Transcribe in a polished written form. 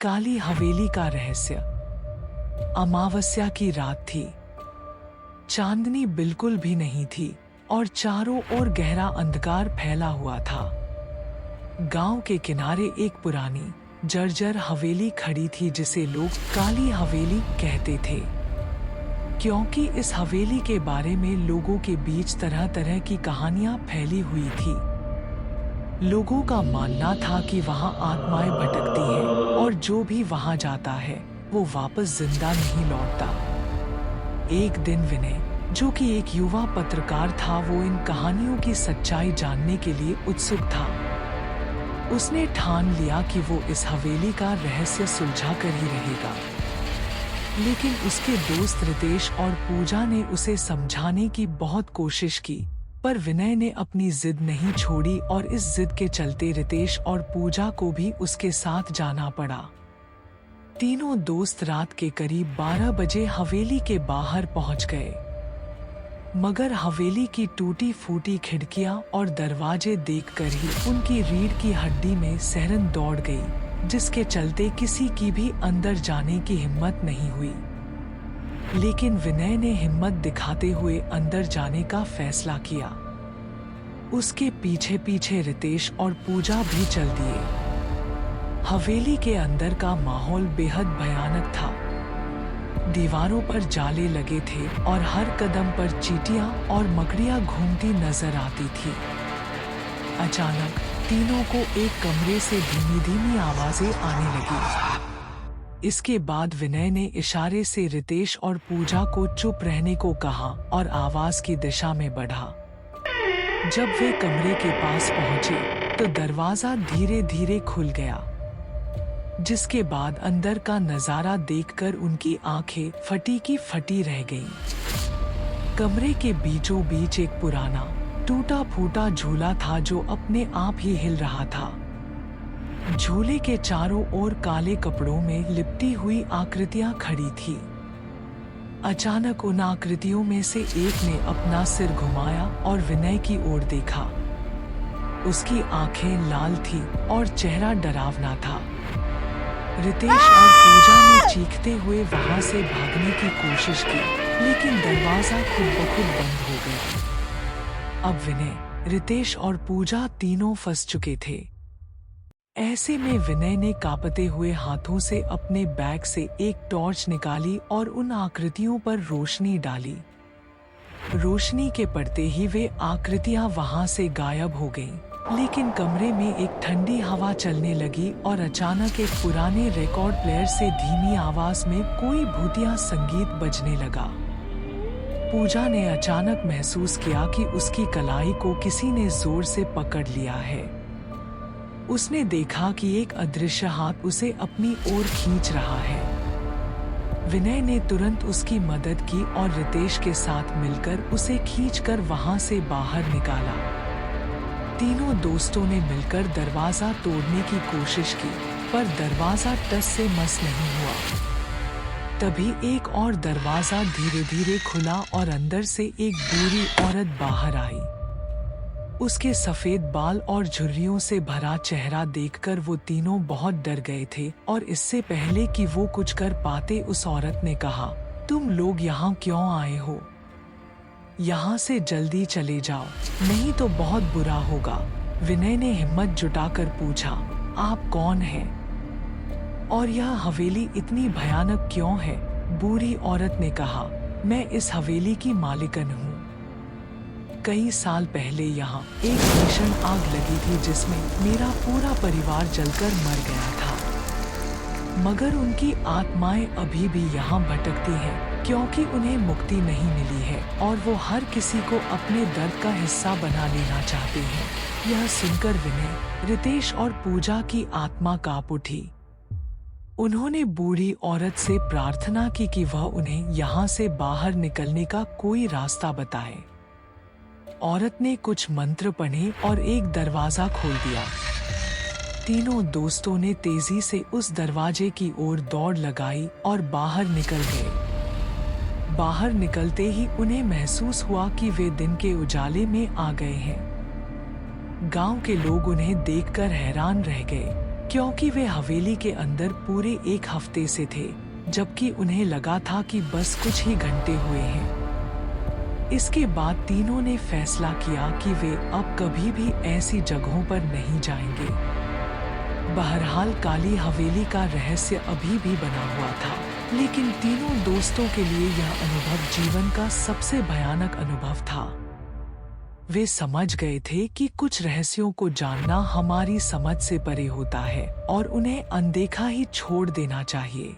काली हवेली का रहस्य। अमावस्या की रात थी। चांदनी बिल्कुल भी नहीं थी और चारों ओर गहरा अंधकार फैला हुआ था। गांव के किनारे एक पुरानी जर्जर हवेली खड़ी थी जिसे लोग काली हवेली कहते थे, क्योंकि इस हवेली के बारे में लोगों के बीच तरह तरह की कहानियां फैली हुई थी। लोगों का मानना था कि वहां आत्माएं भटकती हैं और जो भी वहां जाता है वो वापस जिंदा नहीं लौटता। एक दिन विनय, जो कि एक युवा पत्रकार था, वो इन कहानियों की सच्चाई जानने के लिए उत्सुक था। उसने ठान लिया कि वो इस हवेली का रहस्य सुलझा कर ही रहेगा। लेकिन उसके दोस्त रितेश और पूजा ने उसे समझाने की बहुत कोशिश की, पर विनय ने अपनी जिद नहीं छोड़ी और इस जिद के चलते रितेश और पूजा को भी उसके साथ जाना पड़ा। तीनों दोस्त रात के करीब 12 बजे हवेली के बाहर पहुंच गए, मगर हवेली की टूटी फूटी खिड़कियां और दरवाजे देखकर ही उनकी रीढ़ की हड्डी में सिहरन दौड़ गई, जिसके चलते किसी की भी अंदर जाने की हिम्मत नहीं हुई। लेकिन विनय ने हिम्मत दिखाते हुए अंदर जाने का फैसला किया। उसके पीछे पीछे रितेश और पूजा भी चल दिए। हवेली के अंदर का माहौल बेहद भयानक था। दीवारों पर जाले लगे थे और हर कदम पर चींटियां और मकड़ियां घूमती नजर आती थी। अचानक तीनों को एक कमरे से धीमी धीमी आवाजें आने लगी। इसके बाद विनय ने इशारे से रितेश और पूजा को चुप रहने को कहा और आवाज की दिशा में बढ़ा। जब वे कमरे के पास पहुंचे तो दरवाजा धीरे धीरे खुल गया, जिसके बाद अंदर का नजारा देखकर उनकी आंखें फटी की फटी रह गईं। कमरे के बीचों बीच एक पुराना टूटा फूटा झूला था जो अपने आप ही हिल रहा था। झूले के चारों ओर काले कपड़ों में लिपटी हुई आकृतियां खड़ी थी। अचानक उन आकृतियों में से एक ने अपना सिर घुमाया और विनय की ओर देखा। उसकी आंखें लाल थीं और चेहरा डरावना था। रितेश और पूजा ने चीखते हुए वहां से भागने की कोशिश की, लेकिन दरवाजा खुद ब खुद बंद हो गया। अब विनय, रितेश और पूजा तीनों फंस चुके थे। ऐसे में विनय ने कांपते हुए हाथों से अपने बैग से एक टॉर्च निकाली और उन आकृतियों पर रोशनी डाली। रोशनी के पड़ते ही वे आकृतियां वहां से गायब हो गईं। लेकिन कमरे में एक ठंडी हवा चलने लगी और अचानक एक पुराने रिकॉर्ड प्लेयर से धीमी आवाज में कोई भूतिया संगीत बजने लगा। पूजा ने अचानक महसूस किया कि उसकी कलाई को किसी ने जोर से पकड़ लिया है। उसने देखा कि एक अदृश्य हाथ उसे अपनी ओर खींच रहा है। विनय ने तुरंत उसकी मदद की और रितेश के साथ मिलकर उसे खींचकर वहां से बाहर निकाला। तीनों दोस्तों ने मिलकर दरवाजा तोड़ने की कोशिश की, पर दरवाजा टस से मस नहीं हुआ। तभी एक और दरवाजा धीरे धीरे खुला और अंदर से एक बूढ़ी औरत बाहर आई। उसके सफेद बाल और झुर्रियों से भरा चेहरा देखकर वो तीनों बहुत डर गए थे और इससे पहले कि वो कुछ कर पाते उस औरत ने कहा, तुम लोग यहाँ क्यों आए हो? यहाँ से जल्दी चले जाओ, नहीं तो बहुत बुरा होगा। विनय ने हिम्मत जुटाकर पूछा, आप कौन हैं? और यह हवेली इतनी भयानक क्यों है? बूढ़ी औरत ने कहा, मैं इस हवेली की मालिकन हूँ। कई साल पहले यहाँ एक भीषण आग लगी थी जिसमें मेरा पूरा परिवार जलकर मर गया था, मगर उनकी आत्माएं अभी भी यहाँ भटकती हैं क्योंकि उन्हें मुक्ति नहीं मिली है और वो हर किसी को अपने दर्द का हिस्सा बना लेना चाहते हैं। यह सुनकर विनय, रितेश और पूजा की आत्मा कांप उठी। उन्होंने बूढ़ी औरत से प्रार्थना की कि वह उन्हें यहाँ से बाहर निकलने का कोई रास्ता बताए। औरत ने कुछ मंत्र पढ़े और एक दरवाजा खोल दिया। तीनों दोस्तों ने तेजी से उस दरवाजे की ओर दौड़ लगाई और बाहर निकल गए। बाहर निकलते ही उन्हें महसूस हुआ कि वे दिन के उजाले में आ गए हैं। गांव के लोग उन्हें देखकर हैरान रह गए। क्योंकि वे हवेली के अंदर पूरे एक हफ्ते से थे, जबकि उन्हें लगा था कि बस कुछ ही घंटे हुए हैं। इसके बाद तीनों ने फैसला किया कि वे अब कभी भी ऐसी जगहों पर नहीं जाएंगे। बहरहाल काली हवेली का रहस्य अभी भी बना हुआ था, लेकिन तीनों दोस्तों के लिए यह अनुभव जीवन का सबसे भयानक अनुभव था। वे समझ गए थे कि कुछ रहस्यों को जानना हमारी समझ से परे होता है और उन्हें अनदेखा ही छोड़ देना चाहिए।